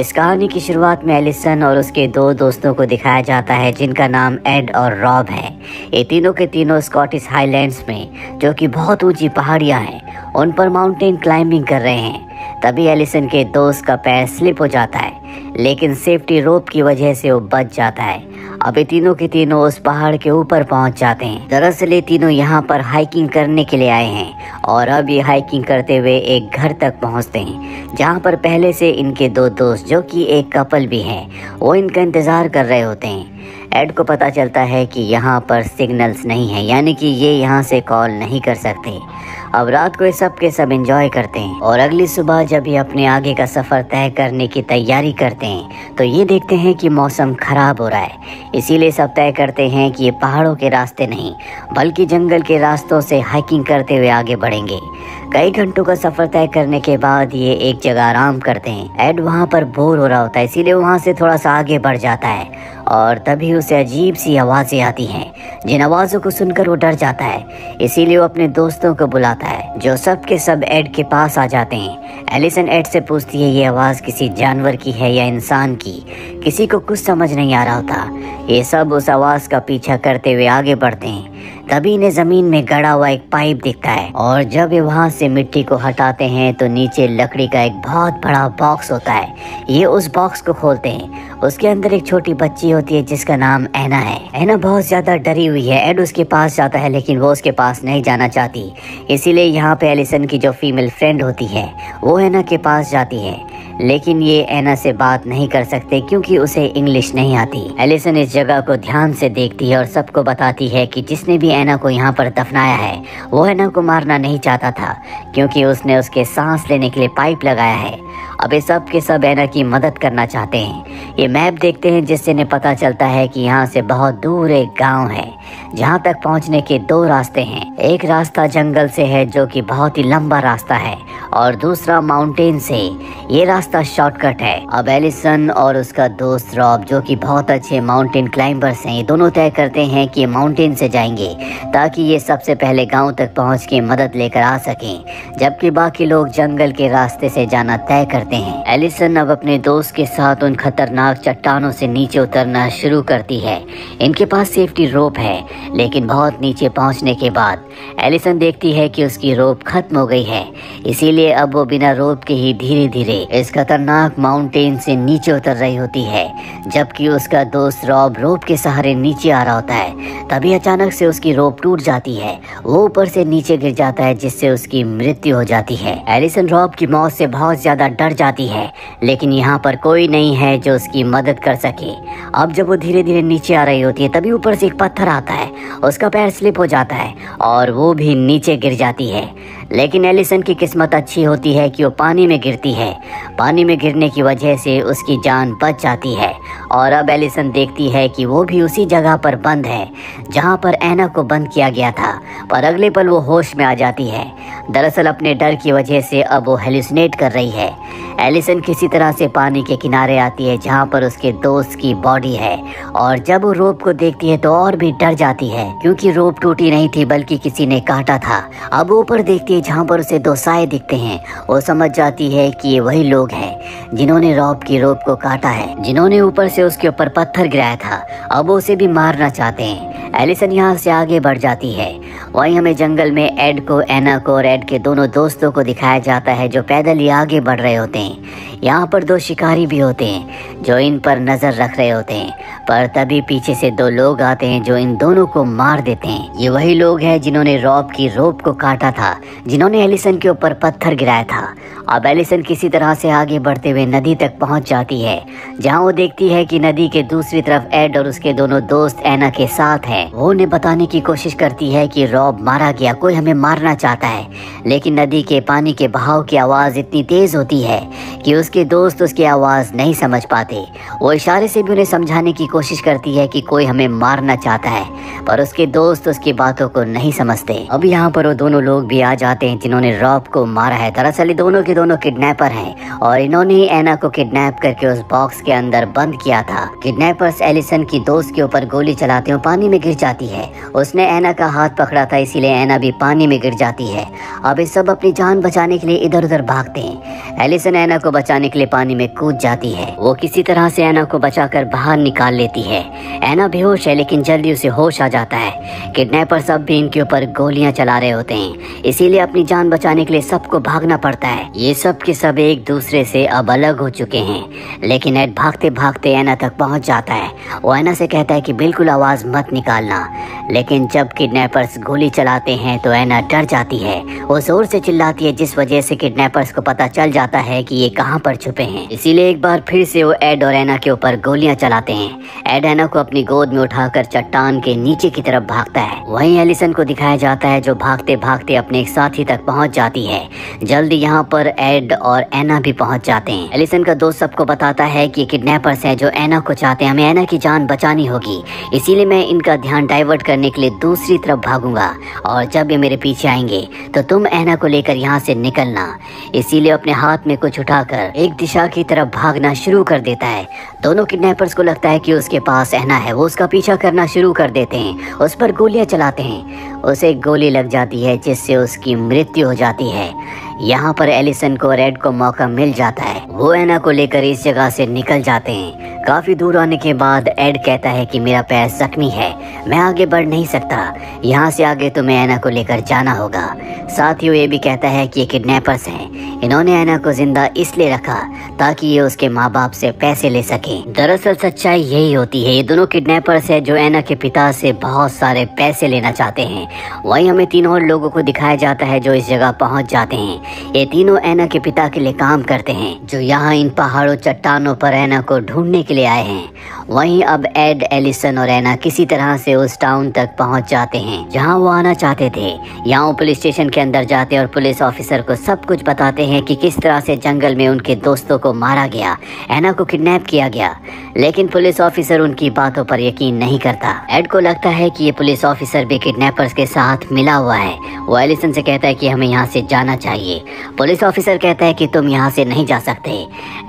इस कहानी की शुरुआत में एलिसन और उसके दो दोस्तों को दिखाया जाता है जिनका नाम एड और रॉब है। ये तीनों के तीनों स्कॉटिश हाईलैंड्स में, जो कि बहुत ऊंची पहाड़ियां हैं, उन पर माउंटेन क्लाइंबिंग कर रहे हैं। तभी एलिसन के दोस्त का पैर स्लिप हो जाता है, लेकिन सेफ्टी रोप की वजह से वो बच जाता है। अब ये तीनों के तीनों उस पहाड़ के ऊपर पहुंच जाते हैं। दरअसल ये तीनों यहाँ पर हाइकिंग करने के लिए आए हैं और अब ये हाइकिंग करते हुए एक घर तक पहुंचते हैं, जहाँ पर पहले से इनके दो दोस्त, जो कि एक कपल भी हैं, वो इनका इंतजार कर रहे होते हैं। एड को पता चलता है कि यहाँ पर सिग्नल्स नहीं है, यानी कि ये यहाँ से कॉल नहीं कर सकते। अब रात को ये सब के सब एंजॉय करते हैं और अगली सुबह जब ये अपने आगे का सफ़र तय करने की तैयारी करते हैं तो ये देखते हैं कि मौसम खराब हो रहा है। इसीलिए सब तय करते हैं कि ये पहाड़ों के रास्ते नहीं बल्कि जंगल के रास्तों से हाइकिंग करते हुए आगे बढ़ेंगे। कई घंटों का सफ़र तय करने के बाद ये एक जगह आराम करते हैं। एड वहाँ पर बोर हो रहा होता है, इसीलिए वहाँ से थोड़ा सा आगे बढ़ जाता है और तभी उसे अजीब सी आवाज़ें आती हैं, जिन आवाज़ों को सुनकर वो डर जाता है। इसीलिए वो अपने दोस्तों को बुलाता है, जो सब के सब एड के पास आ जाते हैं। एलिसन एड से पूछती है ये आवाज़ किसी जानवर की है या इंसान की। किसी को कुछ समझ नहीं आ रहा होता। ये सब उस आवाज़ का पीछा करते हुए आगे बढ़ते हैं। तभी इन्हें ज़मीन में गड़ा हुआ एक पाइप दिखता है और जब ये वहाँ से मिट्टी को हटाते हैं तो नीचे लकड़ी का एक बहुत बड़ा बॉक्स होता है। ये उस बॉक्स को खोलते हैं। उसके अंदर एक छोटी बच्ची होती है जिसका नाम एना है। एना बहुत ज़्यादा डरी हुई है। एड उसके पास जाता है, लेकिन वो उसके पास नहीं जाना चाहती। इसीलिए यहाँ पे एलिसन की जो फीमेल फ्रेंड होती है वो एना के पास जाती है, लेकिन ये एना से बात नहीं कर सकते क्योंकि उसे इंग्लिश नहीं आती। एलिसन इस जगह को ध्यान से देखती है और सबको बताती है कि जिसने भी एना को यहाँ पर दफनाया है वो एना को मारना नहीं चाहता था, क्योंकि उसने उसके सांस लेने के लिए पाइप लगाया है। अब ये सब के सब एना की मदद करना चाहते हैं। ये मैप देखते हैं जिससे इन्हें पता चलता है कि यहाँ से बहुत दूर एक गाँव है, जहाँ तक पहुँचने के दो रास्ते हैं। एक रास्ता जंगल से है जो कि बहुत ही लंबा रास्ता है और दूसरा माउंटेन से। ये रास्ता शॉर्टकट है। अब एलिसन और उसका दोस्त रॉब, जो कि बहुत अच्छे माउंटेन क्लाइंबर्स हैं, ये दोनों तय करते हैं कि माउंटेन से जाएंगे ताकि ये सबसे पहले गांव तक पहुंच के मदद लेकर आ सकें, जबकि बाकी लोग जंगल के रास्ते से जाना तय करते हैं। एलिसन अब अपने दोस्त के साथ उन खतरनाक चट्टानों से नीचे उतरना शुरू करती है। इनके पास सेफ्टी रोप है, लेकिन बहुत नीचे पहुंचने के बाद एलिसन देखती है कि उसकी रोप खत्म हो गई है। इसीलिए अब वो बिना रोप के ही धीरे धीरे इस खतरनाक माउंटेन से नीचे उतर रही होती है, जबकि उसका दोस्त रॉब रोप के सहारे नीचे आ रहा होता है। तभी अचानक से उसकी रोप टूट जाती है। वो ऊपर से नीचे गिर जाता है, जिससे उसकी मृत्यु हो जाती है। एलिसन रॉब की मौत से बहुत ज्यादा डर जाती है, लेकिन यहाँ पर कोई नहीं है जो उसकी मदद कर सके। अब जब वो धीरे धीरे नीचे आ रही होती है तभी ऊपर से एक पत्थर आता है। उसका पैर स्लिप हो जाता है और वो भी नीचे गिर जाती है। लेकिन एलिसन की किस्मत अच्छी होती है कि वो पानी में गिरती है। पानी में गिरने की वजह से उसकी जान बच जाती है और अब एलिसन देखती है कि वो भी उसी जगह पर बंद है जहाँ पर एना को बंद किया गया था, पर अगले पल वो होश में आ जाती है। दरअसल अपने डर की वजह से अब वो हेलुसिनेट कर रही है। एलिसन किसी तरह से पानी के किनारे आती है जहाँ पर उसके दोस्त की बॉडी है और जब वो रोप को देखती है तो और भी डर जाती है, क्योंकि रोप टूटी नहीं थी बल्कि किसी ने काटा था। अब ऊपर देखती है जहाँ पर उसे दो साए दिखते हैं। वो समझ जाती है कि ये वही लोग हैं जिन्होंने रॉब की रोप को काटा है, जिन्होंने ऊपर से उसके ऊपर पत्थर गिराया था। अब वो उसे भी मारना चाहते हैं। एलिसन यहाँ से आगे बढ़ जाती है। वहीं हमें जंगल में एड को, एना को और एड के दोनों दोस्तों को दिखाया जाता है जो पैदल ही आगे बढ़ रहे होते हैं। यहाँ पर दो शिकारी भी होते हैं जो इन पर नजर रख रहे होते हैं, पर तभी पीछे से दो लोग आते हैं जो इन दोनों को मार देते हैं। ये वही लोग हैं जिन्होंने रॉब की रोप को काटा था, जिन्होंने एलिसन के ऊपर पत्थर गिराया था। अब एलिसन किसी तरह से आगे बढ़ते हुए नदी तक पहुंच जाती है, जहां वो देखती है कि नदी के दूसरी तरफ एड और उसके दोनों दोस्त एना के साथ हैं। वो उन्हें बताने की कोशिश करती है कि रॉब मारा गया, कोई हमें मारना चाहता है, लेकिन नदी के पानी के बहाव की आवाज़ इतनी तेज होती है कि उसके दोस्त उसकी आवाज़ नहीं समझ पाते। वो इशारे से भी उन्हें समझाने की कोशिश करती है कि कोई हमें मारना चाहता है, पर उसके दोस्त उसकी बातों को नहीं समझते। अब यहाँ पर वो दोनों लोग भी आ जाते हैं जिन्होंने रॉब को मारा है। दरअसल ये दोनों के दोनों किडनैपर हैं और इन्होंने एना को किडनैप करके उस बॉक्स के अंदर बंद किया था। किडनैपर्स एलिसन की दोस्त के ऊपर गोली चलाते हुए पानी में गिर जाती है। उसने एना का हाथ पकड़ा था, इसीलिए एना भी पानी में गिर जाती है। अब ये सब अपनी जान बचाने के लिए इधर उधर भागते हैं। एलिसन एना को बचाने बचाने के लिए पानी में कूद जाती है। वो किसी तरह से एना को बचाकर बाहर निकाल लेती है। एना बेहोश है लेकिन जल्दी उसे होश आ जाता है। किडनैपर्स अब भी इनके ऊपर गोलियां चला रहे होते हैं, इसीलिए अपनी जान बचाने के लिए सबको भागना पड़ता है। ये सब के सब एक दूसरे से अब अलग हो चुके हैं, लेकिन एड भागते भागते एना तक पहुंच जाता है। वो एना से कहता है कि बिल्कुल आवाज मत निकालना, लेकिन जब किडनैपर्स गोली चलाते हैं तो एना डर जाती है। वो जोर से चिल्लाती है, जिस वजह से किडनैपर्स को पता चल जाता है कि ये कहां पर छुपे हैं। इसीलिए एक बार फिर से वो एड और एना के ऊपर गोलियां चलाते हैं। एड एना को अपनी गोद में उठाकर चट्टान के नीचे की तरफ भागता है। वहीं एलिसन को दिखाया जाता है जो भागते भागते अपने एक साथी तक पहुंच जाती है। जल्दी यहाँ पर एड और एना भी पहुंच जाते हैं। एलिसन का दोस्त सबको बताता है कि किडनैपर्स हैं जो एना को चाहते हैं, हमें एना की जान बचानी होगी, इसीलिए मैं इनका ध्यान डाइवर्ट करने के लिए दूसरी तरफ भागूंगा, और जब ये मेरे पीछे आएंगे तो तुम एना को लेकर यहाँ से निकलना। इसीलिए अपने हाथ में कुछ उठाकर एक दिशा की तरफ भागना शुरू कर देता है। दोनों किडनैपर्स को लगता है कि उसके पास एना है। वो उसका पीछा करना शुरू कर देते हैं, उस पर गोलियां चलाते हैं। उसे गोली लग जाती है जिससे उसकी मृत्यु हो जाती है। यहाँ पर एलिसन को और एड को मौका मिल जाता है। वो एना को लेकर इस जगह से निकल जाते हैं। काफी दूर आने के बाद एड कहता है कि मेरा पैर जख्मी है, मैं आगे बढ़ नहीं सकता, यहाँ से आगे तुम्हें एना को लेकर जाना होगा। साथ ही वो ये भी कहता है कि ये किडनैपर्स हैं, इन्होंने एना को जिंदा इसलिए रखा ताकि ये उसके माँ बाप से पैसे ले सके। दरअसल सच्चाई यही होती है, ये दोनों किडनैपर्स हैं जो एना के पिता से बहुत सारे पैसे लेना चाहते हैं। वहीं हमें तीनों और लोगों को दिखाया जाता है जो इस जगह पहुंच जाते हैं। ये तीनों एना के पिता के लिए काम करते हैं, जो यहाँ इन पहाड़ों चट्टानों पर एना को ढूंढने के लिए आए हैं। वहीं अब एड, एलिसन और एना किसी तरह से उस टाउन तक पहुंच जाते हैं जहां वो आना चाहते थे। यहाँ वो पुलिस स्टेशन के अंदर जाते हैं और पुलिस ऑफिसर को सब कुछ बताते हैं कि किस तरह से जंगल में उनके दोस्तों को मारा गया, एना को किडनैप किया गया। लेकिन पुलिस ऑफिसर उनकी बातों पर यकीन नहीं करता। एड को लगता है कि ये पुलिस ऑफिसर भी किडनैपर्स के साथ मिला हुआ है। वो एलिसन से कहता है कि हमें यहाँ से जाना चाहिए। पुलिस ऑफिसर कहता है कि तुम यहाँ से नहीं जा सकते।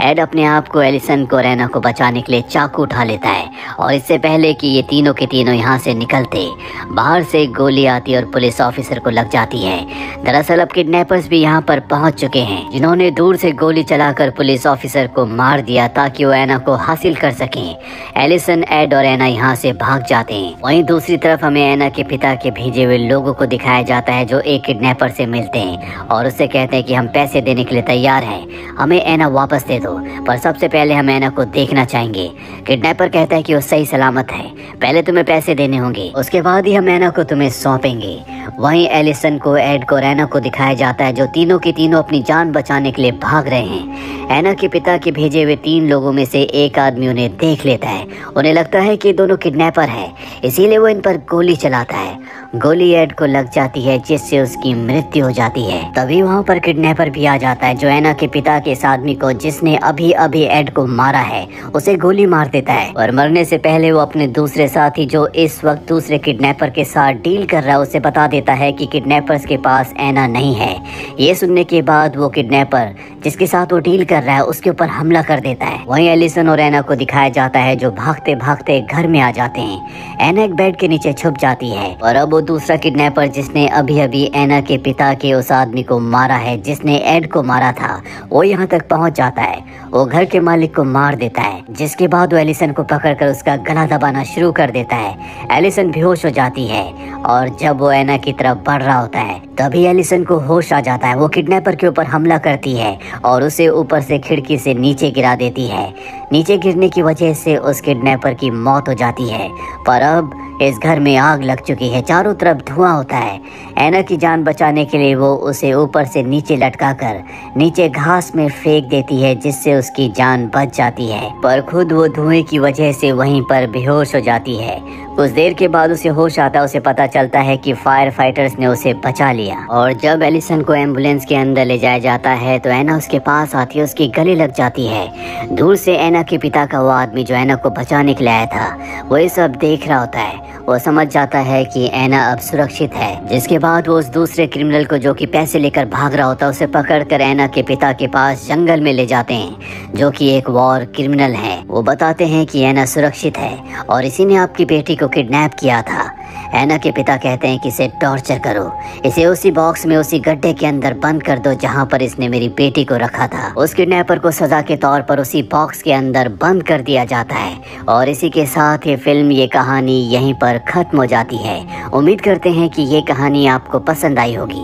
एड अपने आप को, एलिसन को और एना को बचाने के लिए चाकू उठा लेता है, और इससे पहले कि ये तीनों के तीनों यहाँ से निकलते, बाहर से गोली आती और पुलिस ऑफिसर को लग जाती है। दरअसल अब किडनैपर्स भी यहाँ पर पहुँच चुके हैं, जिन्होंने दूर से गोली चलाकर पुलिस ऑफिसर को मार दिया ताकि वो एना को हासिल कर सकें। एलिसन, एड और एना यहाँ से भाग जाते हैं। वहीं दूसरी तरफ हमें एना के पिता के भेजे हुए लोगों को दिखाया जाता है जो एक किडनैपर से मिलते हैं और उससे कहते हैं कि हम पैसे देने के लिए तैयार हैं, हमें एना वापस दे दो, पर सबसे पहले हम एना को देखना चाहेंगे। किडनैपर कहता है कि वो सही सलामत है, पहले तुम्हें पैसे देने होंगे, उसके बाद ही हम एना को तुम्हें सौंपेंगे। वहीं एलिसन को, एड को और एना को दिखाया जाता है जो तीनों के तीनों अपनी जान बचाने के लिए भाग रहे हैं। एना के पिता के भेजे हुए 3 लोगों में से एक आदमी उन्हें देख लेता है। उन्हें लगता है कि दोनों किडनैपर हैं, इसीलिए वो इन पर गोली चलाता है। गोली एड को लग जाती है जिससे उसकी मृत्यु हो जाती है। तभी वहाँ पर किडनैपर भी आ जाता है जो एना के पिता के इस आदमी को, जिसने अभी अभी एड को मारा है, उसे गोली मार देता है। और मरने से पहले वो अपने दूसरे साथी जो इस वक्त दूसरे किडनैपर के साथ डील कर रहा है उसे बता देता है कि किडनैपर्स के पास एना नहीं है। ये सुनने के बाद वो किडनैपर जिसके साथ वो डील कर रहा है उसके ऊपर हमला कर देता है। वहीं एलिसन और एना को दिखाया जाता है जो भागते भागते घर में आ जाते हैं। एना एक बेड के नीचे छुप जाती है और अब वो दूसरा किडनैपर जिसने अभी अभी एना के पिता के उस आदमी को मारा है, जिसने एड को मारा था, वो यहाँ तक पहुँच जाता है। वो घर के मालिक को मार देता है, जिसके बाद वो एलिसन को पकड़कर उसका गला दबाना शुरू कर देता है। एलिसन बेहोश हो जाती है और जब वो एना की तरफ बढ़ रहा होता है तभी एलिसन को होश आ जाता है। वो किडनैपर के ऊपर हमला करती है और उसे ऊपर से खिड़की से नीचे गिरा देती है। नीचे गिरने की वजह से उस किडनैपर की मौत हो जाती है। पर अब इस घर में आग लग चुकी है, चारों तरफ धुआं होता है। एना की जान बचाने के लिए वो उसे ऊपर से नीचे लटकाकर नीचे घास में फेंक देती है, जिससे उसकी जान बच जाती है। पर खुद वो धुएं की वजह से वहीं पर बेहोश हो जाती है। कुछ देर के बाद उसे होश आता है। उसे पता चलता है कि फायर फाइटर्स ने उसे बचा लिया। और जब एलिसन को एम्बुलेंस के अंदर ले जाया जाता है तो एना उसके पास आती है, उसकी गले लग जाती है। दूर से एना के पिता का वो आदमी जो एना को बचाने के लिए आया था वो ये सब देख रहा होता है। वो समझ जाता है कि एना अब सुरक्षित है, जिसके बाद वो उस दूसरे क्रिमिनल को जो कि पैसे लेकर भाग रहा होता है उसे पकड़कर एना के पिता के पास जंगल में ले जाते हैं, जो कि एक वॉर क्रिमिनल है। वो बताते हैं कि एना सुरक्षित है और इसी ने आपकी बेटी को किडनैप किया था। एना के पिता कहते हैं कि इसे टॉर्चर करो, इसे उसी बॉक्स में उसी गड्ढे के अंदर बंद कर दो जहां पर इसने मेरी बेटी को रखा था। उस किडनैपर को सजा के तौर पर उसी बॉक्स के अंदर बंद कर दिया जाता है और इसी के साथ ये फिल्म, ये कहानी यहीं पर खत्म हो जाती है। उम्मीद करते हैं कि ये कहानी आपको पसंद आई होगी।